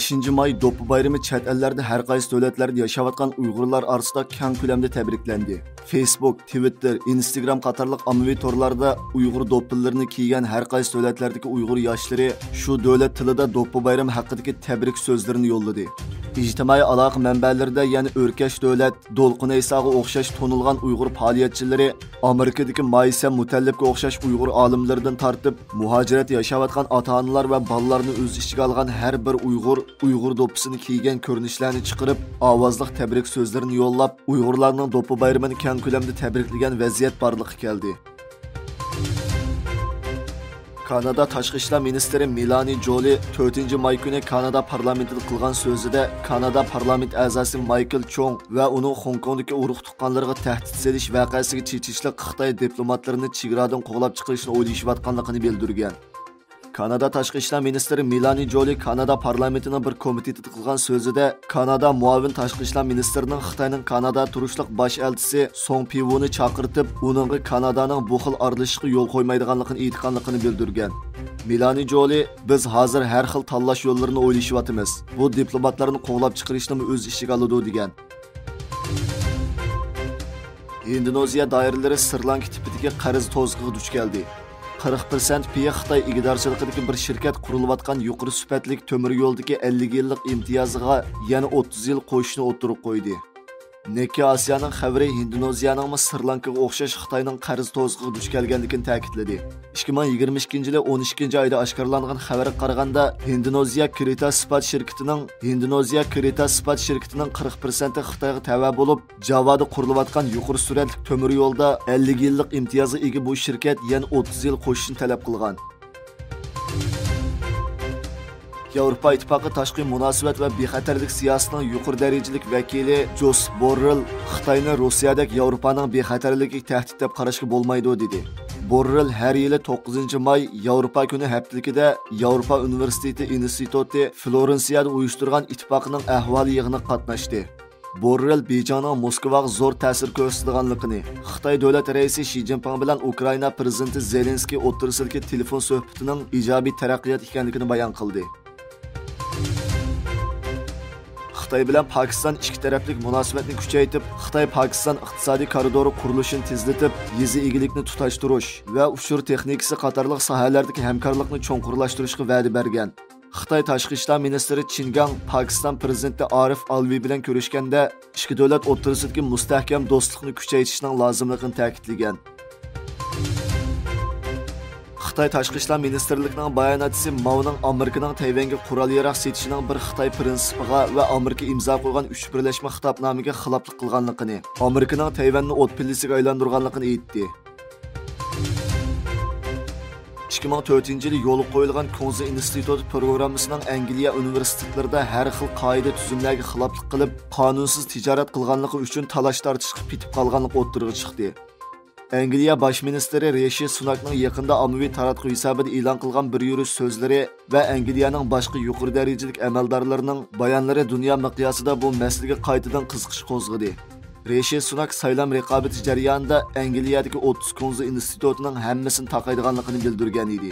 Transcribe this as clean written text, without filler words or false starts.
5 may Do'ppi bayrami chet ellarda har qaysi davlatlarda yashayotgan Uyg'urlar orasida keng ko'lamda tabriklandi. Facebook, Twitter, Instagram qatorliq ommaviy torlarda Uyg'ur do'ppilarini kiygan har qaysi davlatlardagi Uyg'ur yoshlari shu davlat tilida Do'ppi bayrami haqidagi tabrik so'zlarini yo'lladi. İctimai aloqa manbalarida yana O'rkash davlat, Do'lqin Aysoga o'xshash tonilgan Uyg'ur faoliyatchilari Amerikadagi Maysam Mutallibga o'xshash Uyg'ur olimlaridan tortib, muhojirat yashayotgan ota-onalar va bolalarni o'z ichiga olgan har bir Uyg'ur do'ppisini kiygan ko'rinishlarni chiqarib, ovozli tabrik so'zlarini yo'llab, Uyg'urlarning Do'ppi bayramini keng ko'lamda tabriklagan vaziyat borliqqa keldi. Kanada Tashqi ishlar ministri Melanie Joly 4-may kuni Kanada parlamentida qilgan so'zida Kanada parlament a'zosi Michael Chong va uning Hong Kongdagi urug' tuqqanlarga tahdid solish voqeasiga chechishlik Xitoy diplomatlarini chegaradan qo'g'lab chiqarishni o'ylashayotganligini bildirgan. Kanada Tashqi ishlar ministri Melanie Joly Kanada parlamentining bir komitetida qilgan so'zida Kanada muavin tashqi ishlar ministrining Xitoyning Kanada turishliq bosh elchisi Song Pivoni chaqirtib, uningga Kanadaning bu xil aralashishga yo'l qo'ymaydiganligini aytganligini bildirgan. Melanie Joly, biz hozir har xil tanlash yo'llarini o'ylashyapmiz. Bu diplomatlarni qo'g'lab chiqarishni o'z ishiga oladi degan. Indoneziya doiralari Sri Lanka tipidagi qarz to'zg'iga duch keldi. 40% piya Xitoy igidorchiligidagi bir shirkat qurilayotgan yuqori sifatli temir yo'ldagi 50 yillik imtiyoziga yana 30 yil qo'shishni o'tirib qo'ydi. Nikkei Asiyaning xabari Indoneziyaning Sri Lankaga o'xshash Xitoyning qarz to'zg'iga duch kelganligini ta'kidladi. 2022-yili 12-oyda oshkorlangan xabarga qaraganda Indoneziya Kreta Spat shirkatining 40% Xitoyga tava bo'lib, Javada qurilayotgan yuqori sur'atli temir yo'lda 50 yillik imtiyozga ega bu shirkat yana 30 yil qo'shishni talab qilgan. Yevropa İttifaqı tashqi munosabat va bexatarlik siyosatining yuqori darajalik vakili Josep Borrell Xitoyni Rossiyadagi Yevropaning bexatarligiga tahdid deb qarashga bo'lmaydi dedi. Borrell har yili 9-may Yevropa kuni haftaligida Yevropa Universiteti instituti Florensiyada uyushtirgan ittifoqning ahvoli yig'inida qatnashdi. Borrell Beijingning Moskvaga zo'r ta'sir ko'rsatganligini, Xitoy davlat raisi Xi Jinping bilan Ukraina prezidenti Zelenskiy o'rtasidagi telefon suhbatining ijobiy taraqqiyot ekanligini bayon qildi. Xitoy bilan Pokiston ikki taraflik munosabatni kuchaytirib, Xitoy-Pokiston iqtisodiy koridori qurilishini tezlatib, yezi egilikni tutashtirish va uchur texnikasi qatorliq sohalardagi hamkorlikni cho'nqurlashtirishga va'da bergan. Xitoy tashqi ishlar ministri Chingang Pokiston prezidenti Arif Alvi bilan ko'rishganda, ikki davlat o'rtasidagi mustahkam do'stlikni kuchaytirishning lozimligini ta'kidlagan. Xitoy Tashqi ishlar ministrligining bayonotchisi Mao'ning Amerikaning Tayvanga qurol-yarog' setishining bir Xitoy prinsipiga va Amerika imzo qo'ygan 3 birlashma xitobnomaga xiloflik qilganligini, Amerikaning Tayvanni o't pillasiga aylantirganligini aytdi. 2004-yili yo'l qo'yilgan Kunze instituti programmasining Angliya universitetlarida har xil qoida tuzumlarga xiloflik qilib, qonunsiz tijorat qilganligi uchun talash-tortishga pitib qolganligi o'ttirg'i chiqdi. Angliya bosh ministri Rishi Sunakning yaqinda ommaviy taratquv hisobida e'lon qilgan bir yurish so'zlari va Angliyaning boshqa yuqori darajalik amaldorlarining bayonlari dunyo miqyosida bu masalaga qaytadan qiziqish qo'zg'adi. Rishi Sunak saylam raqobati jarayonida Angliyadagi 30 Kunze institutining hammasini taqaydiganligini bildirgan edi.